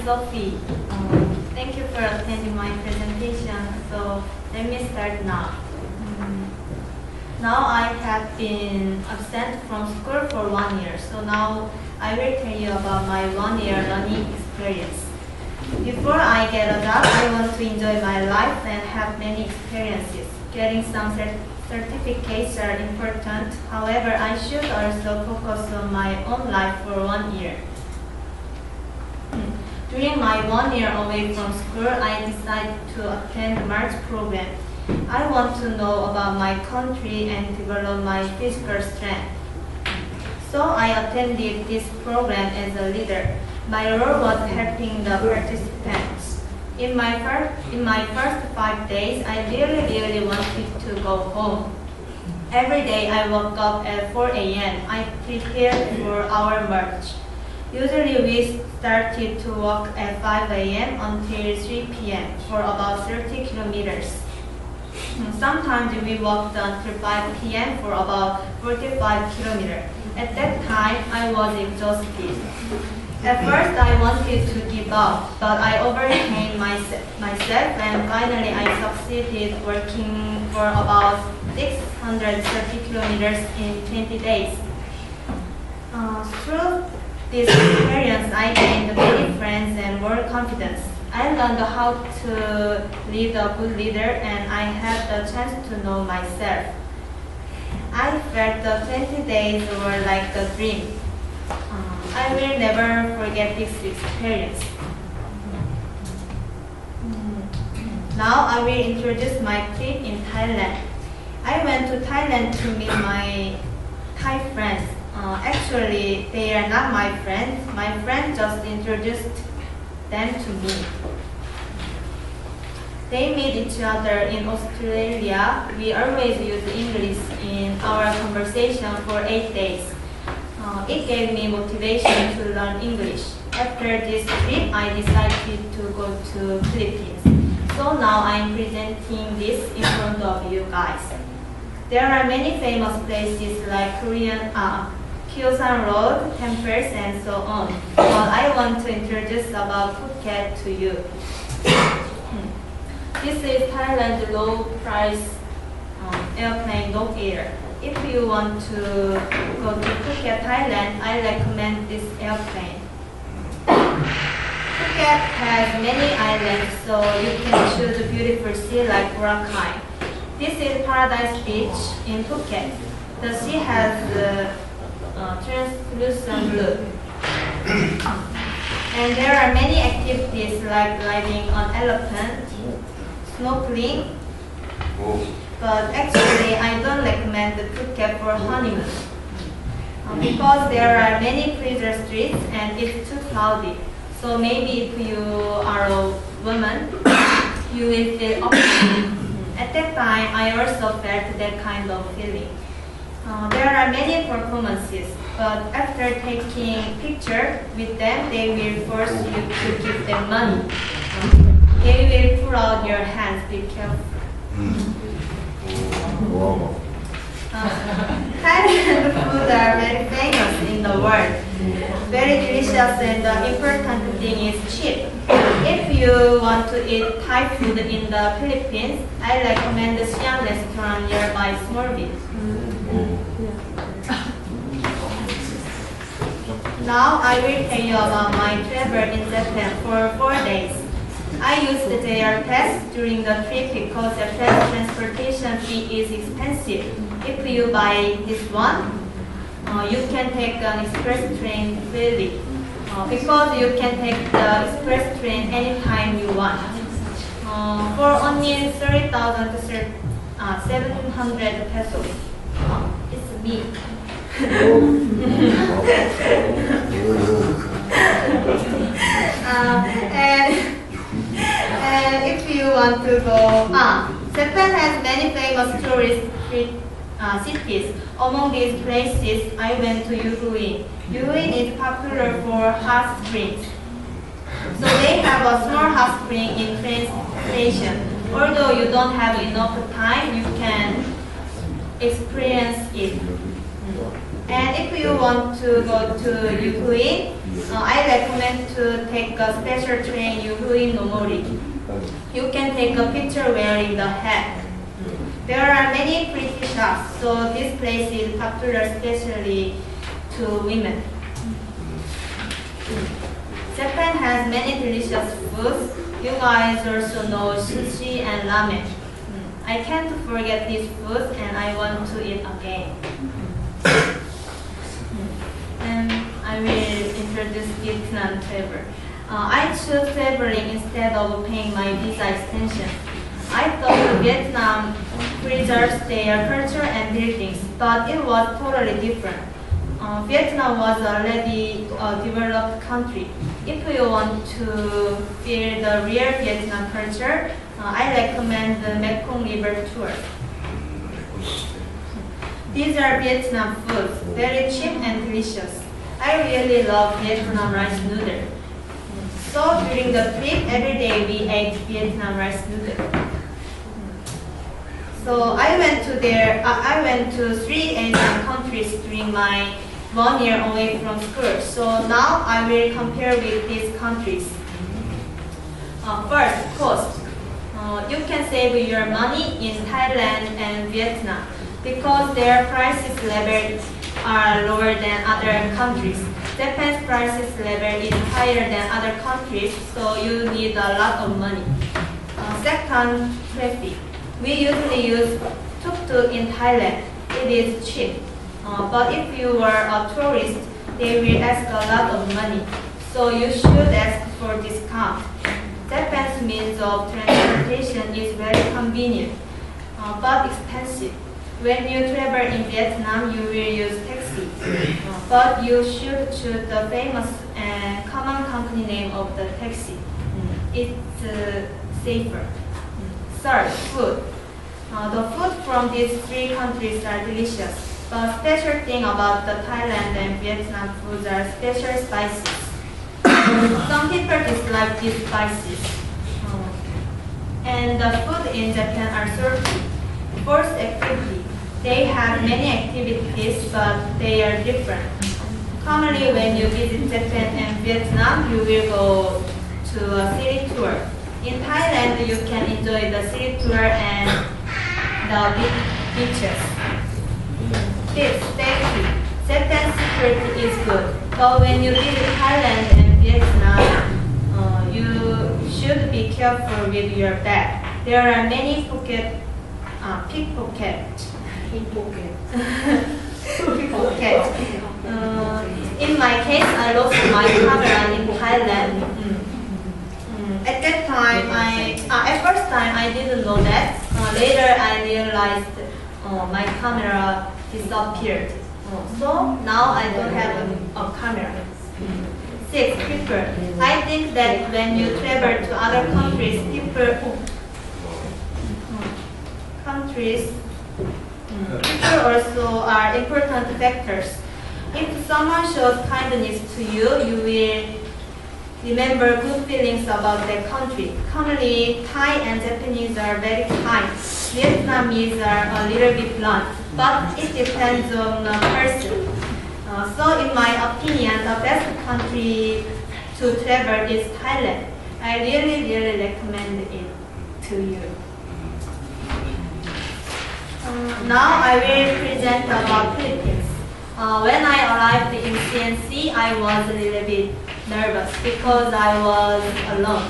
Sophie. Thank you for attending my presentation. So let me start now. Now I have been absent from school for 1 year. So now I will tell you about my 1 year learning experience. Before I get a job, I want to enjoy my life and have many experiences. Getting some certificates are important. However, I should also focus on my own life for 1 year. During my 1 year away from school, I decided to attend the March program. I want to know about my country and develop my physical strength. So I attended this program as a leader. My role was helping the participants. In my first 5 days, I really wanted to go home. Every day I woke up at 4 a.m. I prepared for our march. Usually we started to walk at 5 a.m. until 3 p.m. for about 30 kilometers. Sometimes we walked until 5 p.m. for about 45 kilometers. At that time, I was exhausted. At first, I wanted to give up, but I overcame myself and finally I succeeded working for about 630 kilometers in 20 days. Through this experience, I gained many friends and more confidence. I learned how to lead a good leader and I had the chance to know myself. I felt the 20 days were like a dream. I will never forget this experience. Now I will introduce my trip in Thailand. I went to Thailand to meet my Thai friends. Actually, they are not my friends. My friend just introduced them to me. They meet each other in Australia. We always use English in our conversation for 8 days. It gave me motivation to learn English. After this trip, I decided to go to Philippines. So now I'm presenting this in front of you guys. There are many famous places like Korean Kyosan Road, temples, and so on. But I want to introduce about Phuket to you. This is Thailand's low price airplane Dog Air. If you want to go to Phuket, Thailand, I recommend this airplane. Phuket has many islands, so you can choose a beautiful sea like Boracay. This is Paradise Beach in Phuket. The sea has translucent blue. And there are many activities like riding on elephant, snorkeling, but actually I don't recommend the Phuket for honeymoon because there are many pleasure streets and it's too crowded. So maybe if you are a woman, you will feel awkward. At that time, I also felt that kind of feeling. There are many performances, but after taking picture with them, they will force you to give them money. They will pull out your hands, be careful. Thailand food are very famous in the world. Very delicious and the important thing is cheap. If you want to eat Thai food in the Philippines, I recommend the Siam restaurant nearby Sohpie. Now I will tell you about my travel in Japan for 4 days. I used the JR Pass during the trip because the transportation fee is expensive. If you buy this one, you can take an express train freely because you can take the express train anytime you want. For only 30,700 pesos. It's me. And if you want to go, Japan has many famous tourist cities. Among these places, I went to Yuruin. Yuruin is popular for hot springs. So they have a small hot spring in train station. Although you don't have enough time, you can experience it. And if you want to go to Yuhuin, I recommend to take a special train Yuhuin Nomori. You can take a picture wearing the hat. There are many pretty shops, so this place is popular especially to women. Japan has many delicious foods. You guys also know sushi and ramen. I can't forget these foods and I want to eat again. And I will introduce Vietnam travel. I choose traveling instead of paying my visa extension. I thought Vietnam preserves their culture and buildings, but it was totally different. Vietnam was already a developed country. If you want to feel the real Vietnam culture, I recommend the Mekong River tour. These are Vietnam foods, very cheap and delicious. I really love Vietnam rice noodle. So during the trip, every day we ate Vietnam rice noodle. So I went to 3 Asian countries during my 1 year away from school. So now I will compare with these countries. First, cost. You can save your money in Thailand and Vietnam because their prices level are lower than other countries. Japan's prices level is higher than other countries, so you need a lot of money. Second, traffic. We usually use tuk-tuk in Thailand. It is cheap. But if you are a tourist, they will ask a lot of money. So you should ask for discount. Japan's means of transportation is very convenient, but expensive. When you travel in Vietnam, you will use taxi. But you should choose the famous and common company name of the taxi. It's safer. Third, food. The food from these 3 countries are delicious. The special thing about the Thailand and Vietnam foods are special spices. Some people dislike these spices. And the food in Japan are Sohpie. Fourth activity. They have many activities, but they are different. Commonly, when you visit Japan and Vietnam, you will go to a city tour. In Thailand, you can enjoy the city tour and the beaches. Fifth, safety. Japan's security is good, but when you visit Thailand and Vietnam, you should be careful with your bag. There are many pickpockets. In my case, I lost my camera in Thailand. At that time, at first time I didn't know that. Later, I realized my camera disappeared. So now I don't have a camera. 6. People. I think that when you travel to other countries, people also are important factors. If someone shows kindness to you, you will remember good feelings about that country. Commonly, Thai and Japanese are very kind. Vietnamese are a little bit blunt, but it depends on the person. So in my opinion, the best country to travel is Thailand. I really recommend it to you. Now I will present about Philippines. When I arrived in CNC, I was a little bit nervous because I was alone.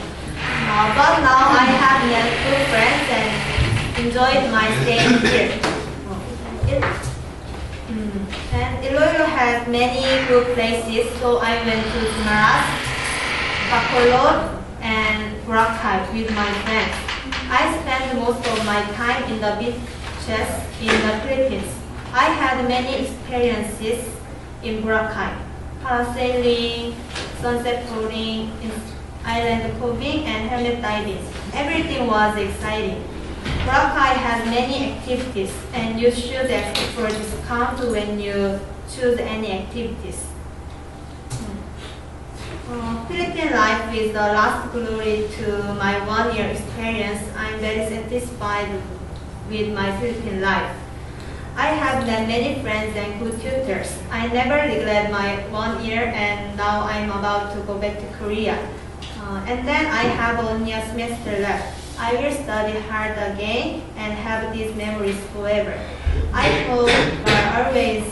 But now I have met good friends and enjoyed my stay here. And Iloilo has many good places, so I went to Maras, Bacolod, and Boracay with my friends. I spent most of my time in the beaches in the Philippines. I had many experiences in Boracay: parasailing, sunset boarding, island coving, and helmet diving. Everything was exciting. Boracay has many activities, and you should ask for discount when you choose any activities. Philippine life is the last glory to my 1 year experience. I'm very satisfied with my Philippine life. I have met many friends and good tutors. I never regret my 1 year, and now I'm about to go back to Korea. And then I have only a semester left. I will study hard again and have these memories forever. I hope you are always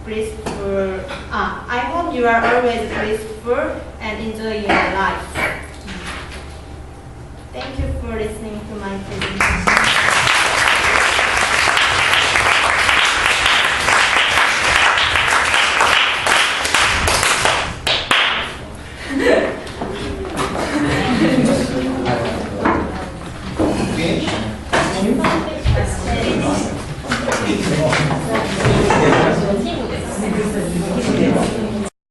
blissful. I hope you are always blissful and enjoy your life. Thank you for listening to my presentation.